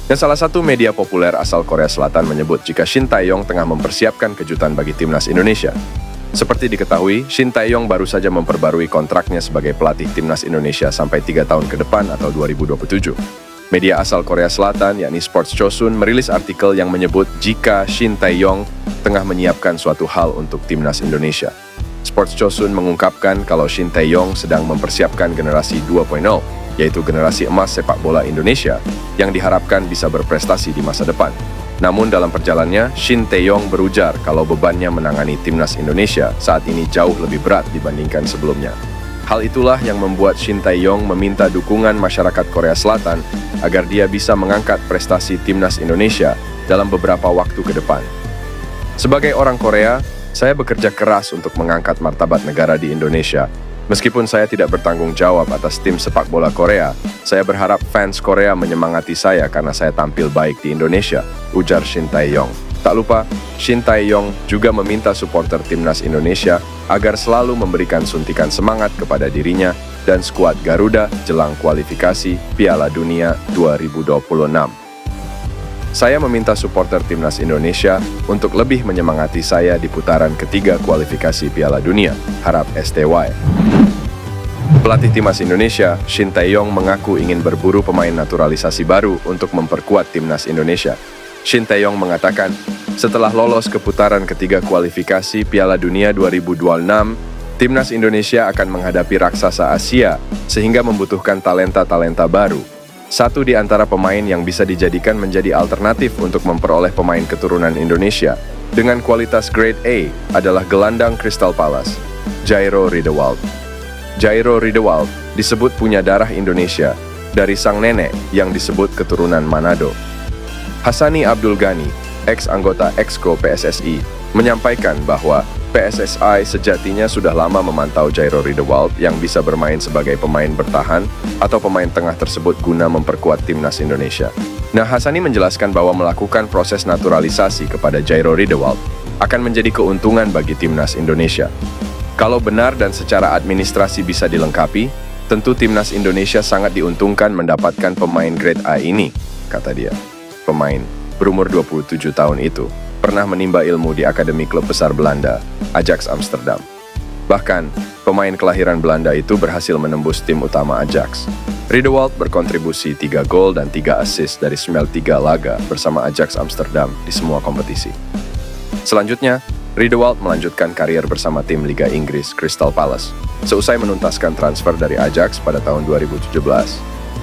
Dan salah satu media populer asal Korea Selatan menyebut jika Shin Tae-yong tengah mempersiapkan kejutan bagi timnas Indonesia. Seperti diketahui, Shin Tae-yong baru saja memperbarui kontraknya sebagai pelatih timnas Indonesia sampai 3 tahun ke depan atau 2027. Media asal Korea Selatan, yakni Sports Chosun, merilis artikel yang menyebut jika Shin Tae-yong tengah menyiapkan suatu hal untuk timnas Indonesia. Sports Chosun mengungkapkan kalau Shin Tae-yong sedang mempersiapkan generasi 2.0, yaitu generasi emas sepak bola Indonesia yang diharapkan bisa berprestasi di masa depan. Namun dalam perjalanannya, Shin Tae-yong berujar kalau bebannya menangani timnas Indonesia saat ini jauh lebih berat dibandingkan sebelumnya. Hal itulah yang membuat Shin Tae-yong meminta dukungan masyarakat Korea Selatan agar dia bisa mengangkat prestasi timnas Indonesia dalam beberapa waktu ke depan. Sebagai orang Korea, saya bekerja keras untuk mengangkat martabat negara di Indonesia. Meskipun saya tidak bertanggung jawab atas tim sepak bola Korea, saya berharap fans Korea menyemangati saya karena saya tampil baik di Indonesia, ujar Shin Tae-yong. Tak lupa, Shin Tae-yong juga meminta supporter timnas Indonesia agar selalu memberikan suntikan semangat kepada dirinya dan skuad Garuda jelang kualifikasi Piala Dunia 2026. Saya meminta supporter timnas Indonesia untuk lebih menyemangati saya di putaran ketiga kualifikasi Piala Dunia, harap STY. Pelatih timnas Indonesia, Shin Tae-yong mengaku ingin berburu pemain naturalisasi baru untuk memperkuat timnas Indonesia. Shin Tae-yong mengatakan, setelah lolos ke putaran ketiga kualifikasi Piala Dunia 2026, timnas Indonesia akan menghadapi raksasa Asia sehingga membutuhkan talenta-talenta baru. Satu di antara pemain yang bisa dijadikan menjadi alternatif untuk memperoleh pemain keturunan Indonesia dengan kualitas grade A adalah gelandang Crystal Palace, Jairo Riedewald. Jairo Riedewald disebut punya darah Indonesia dari sang nenek yang disebut keturunan Manado. Hassani Abdul Ghani, ex-anggota Exco PSSI, menyampaikan bahwa PSSI sejatinya sudah lama memantau Jairo Riedewald yang bisa bermain sebagai pemain bertahan atau pemain tengah tersebut guna memperkuat timnas Indonesia. Nah, Hassani menjelaskan bahwa melakukan proses naturalisasi kepada Jairo Riedewald akan menjadi keuntungan bagi timnas Indonesia. Kalau benar dan secara administrasi bisa dilengkapi, tentu timnas Indonesia sangat diuntungkan mendapatkan pemain grade A ini, kata dia. Pemain berumur 27 tahun itu pernah menimba ilmu di akademi klub besar Belanda, Ajax Amsterdam. Bahkan, pemain kelahiran Belanda itu berhasil menembus tim utama Ajax. Riedewald berkontribusi 3 gol dan 3 assist dari 93 laga bersama Ajax Amsterdam di semua kompetisi. Selanjutnya, Riedewald melanjutkan karier bersama tim Liga Inggris Crystal Palace, seusai menuntaskan transfer dari Ajax pada tahun 2017.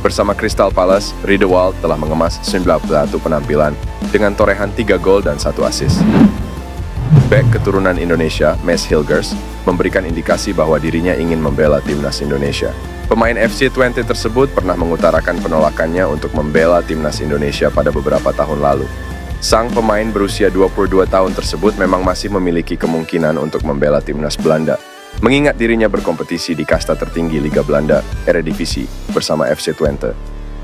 Bersama Crystal Palace, Riedewald telah mengemas 91 penampilan dengan torehan 3 gol dan 1 assist. Bek keturunan Indonesia, Mes Hilgers, memberikan indikasi bahwa dirinya ingin membela timnas Indonesia. Pemain FC Twente tersebut pernah mengutarakan penolakannya untuk membela timnas Indonesia pada beberapa tahun lalu. Sang pemain berusia 22 tahun tersebut memang masih memiliki kemungkinan untuk membela timnas Belanda, mengingat dirinya berkompetisi di kasta tertinggi Liga Belanda, Eredivisie, bersama FC Twente.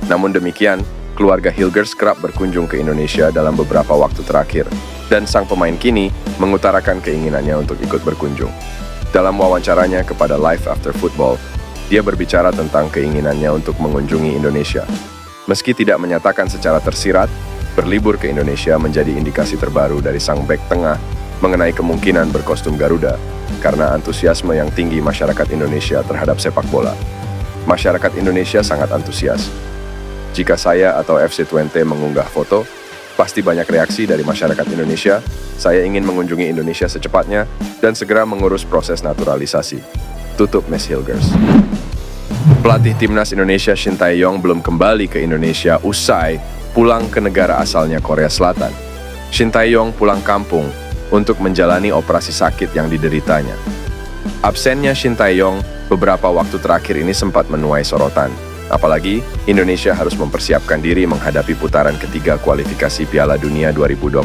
Namun demikian, keluarga Hilgers kerap berkunjung ke Indonesia dalam beberapa waktu terakhir, dan sang pemain kini mengutarakan keinginannya untuk ikut berkunjung. Dalam wawancaranya kepada Life After Football, dia berbicara tentang keinginannya untuk mengunjungi Indonesia. Meski tidak menyatakan secara tersirat, berlibur ke Indonesia menjadi indikasi terbaru dari sang bek tengah mengenai kemungkinan berkostum Garuda karena antusiasme yang tinggi masyarakat Indonesia terhadap sepak bola. Masyarakat Indonesia sangat antusias. Jika saya atau FC Twente mengunggah foto, pasti banyak reaksi dari masyarakat Indonesia. Saya ingin mengunjungi Indonesia secepatnya dan segera mengurus proses naturalisasi. Tutup Mes Hilgers. Pelatih timnas Indonesia Shin Tae-yong belum kembali ke Indonesia usai pulang ke negara asalnya Korea Selatan. Shin Tae-yong pulang kampung untuk menjalani operasi sakit yang dideritanya. Absennya Shin Tae-yong beberapa waktu terakhir ini sempat menuai sorotan. Apalagi, Indonesia harus mempersiapkan diri menghadapi putaran ketiga kualifikasi Piala Dunia 2026.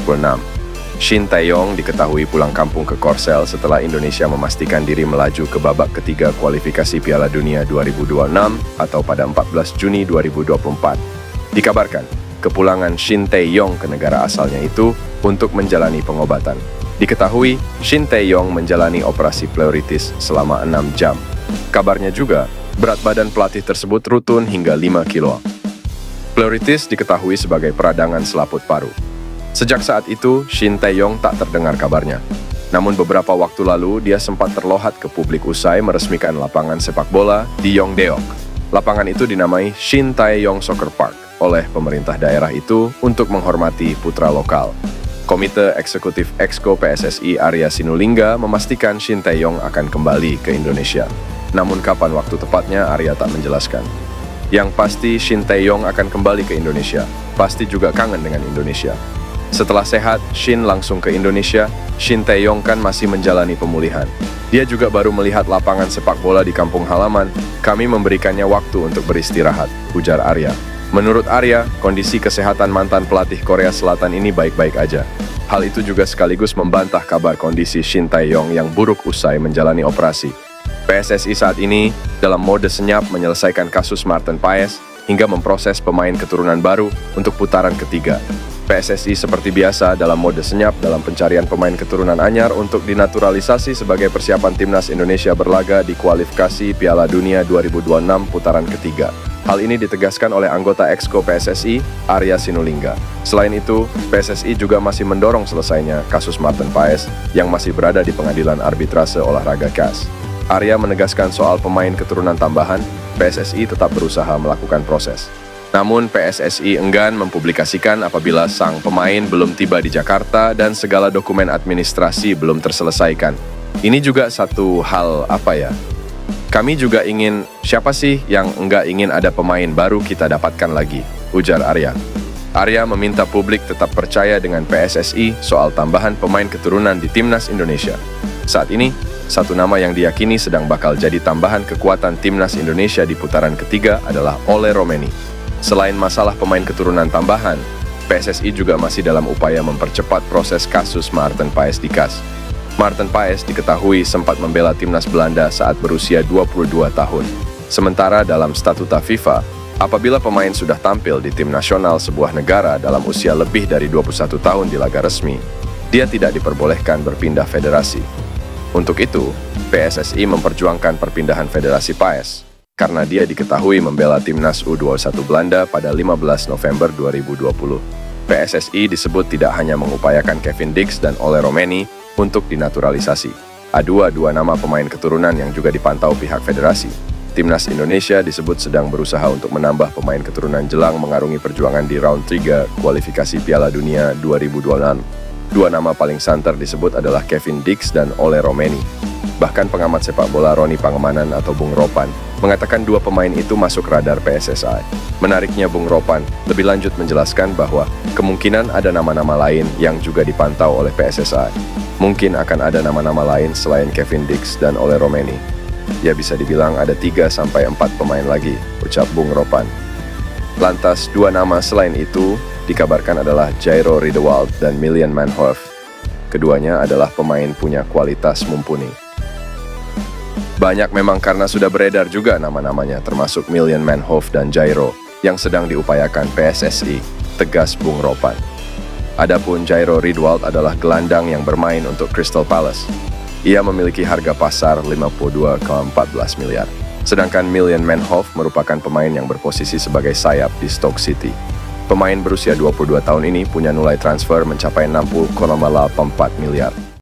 Shin Tae-yong diketahui pulang kampung ke Korsel setelah Indonesia memastikan diri melaju ke babak ketiga kualifikasi Piala Dunia 2026 atau pada 14 Juni 2024. Dikabarkan, kepulangan Shin Tae-yong ke negara asalnya itu untuk menjalani pengobatan. Diketahui, Shin Tae-yong menjalani operasi pleuritis selama 6 jam. Kabarnya juga, berat badan pelatih tersebut rutun hingga 5 kilo. Pleuritis diketahui sebagai peradangan selaput paru. Sejak saat itu, Shin Tae-yong tak terdengar kabarnya. Namun beberapa waktu lalu, dia sempat terlohat ke publik usai meresmikan lapangan sepak bola di Yongdeok. Lapangan itu dinamai Shin Tae-yong Soccer Park oleh pemerintah daerah itu untuk menghormati putra lokal. Komite Eksekutif Exco PSSI Arya Sinulinga memastikan Shin Tae-yong akan kembali ke Indonesia. Namun kapan waktu tepatnya, Arya tak menjelaskan. Yang pasti, Shin Tae-yong akan kembali ke Indonesia. Pasti juga kangen dengan Indonesia. Setelah sehat, Shin langsung ke Indonesia. Shin Tae-yong kan masih menjalani pemulihan. Dia juga baru melihat lapangan sepak bola di kampung halaman. Kami memberikannya waktu untuk beristirahat, ujar Arya. Menurut Arya, kondisi kesehatan mantan pelatih Korea Selatan ini baik-baik aja. Hal itu juga sekaligus membantah kabar kondisi Shin Tae-yong yang buruk usai menjalani operasi. PSSI saat ini dalam mode senyap menyelesaikan kasus Martin Paes hingga memproses pemain keturunan baru untuk putaran ketiga. PSSI seperti biasa dalam mode senyap dalam pencarian pemain keturunan anyar untuk dinaturalisasi sebagai persiapan timnas Indonesia berlaga di kualifikasi Piala Dunia 2026 putaran ketiga. Hal ini ditegaskan oleh anggota Exco PSSI, Arya Sinulinga. Selain itu, PSSI juga masih mendorong selesainya kasus Martin Paes yang masih berada di Pengadilan Arbitrase Olahraga CAS. Arya menegaskan soal pemain keturunan tambahan, PSSI tetap berusaha melakukan proses. Namun PSSI enggan mempublikasikan apabila sang pemain belum tiba di Jakarta dan segala dokumen administrasi belum terselesaikan. Ini juga satu hal kami juga ingin, siapa sih yang enggak ingin ada pemain baru kita dapatkan lagi, ujar Arya. Arya meminta publik tetap percaya dengan PSSI soal tambahan pemain keturunan di Timnas Indonesia. Saat ini, satu nama yang diyakini sedang bakal jadi tambahan kekuatan Timnas Indonesia di putaran ketiga adalah Ole Romeni. Selain masalah pemain keturunan tambahan, PSSI juga masih dalam upaya mempercepat proses kasus Martin Paes di CAS. Martin Paes diketahui sempat membela timnas Belanda saat berusia 22 tahun. Sementara dalam statuta FIFA, apabila pemain sudah tampil di tim nasional sebuah negara dalam usia lebih dari 21 tahun di laga resmi, dia tidak diperbolehkan berpindah federasi. Untuk itu, PSSI memperjuangkan perpindahan federasi Paes, karena dia diketahui membela timnas U21 Belanda pada 15 November 2020. PSSI disebut tidak hanya mengupayakan Kevin Dix dan Ole Romeni untuk dinaturalisasi. Ada dua nama pemain keturunan yang juga dipantau pihak federasi. Timnas Indonesia disebut sedang berusaha untuk menambah pemain keturunan jelang mengarungi perjuangan di round 3 kualifikasi Piala Dunia 2026. Dua nama paling santer disebut adalah Kevin Dix dan Ole Romeni. Bahkan pengamat sepak bola Roni Pangemanan atau Bung Ropan mengatakan dua pemain itu masuk radar PSSI. Menariknya Bung Ropan lebih lanjut menjelaskan bahwa kemungkinan ada nama-nama lain yang juga dipantau oleh PSSI. Mungkin akan ada nama-nama lain selain Kevin Dix dan Ole Romeni. Ya bisa dibilang ada 3-4 pemain lagi, ucap Bung Ropan. Lantas dua nama selain itu dikabarkan adalah Jairo Riedewald dan Milian Manhoef. Keduanya adalah pemain punya kualitas mumpuni. Banyak memang karena sudah beredar juga nama-namanya termasuk Milian Manhoef dan Jairo yang sedang diupayakan PSSI, tegas Bung Ropan. Adapun Jairo Riedewald adalah gelandang yang bermain untuk Crystal Palace. Ia memiliki harga pasar 52,14 miliar. Sedangkan Milian Manhoef merupakan pemain yang berposisi sebagai sayap di Stoke City. Pemain berusia 22 tahun ini punya nilai transfer mencapai 60,84 miliar.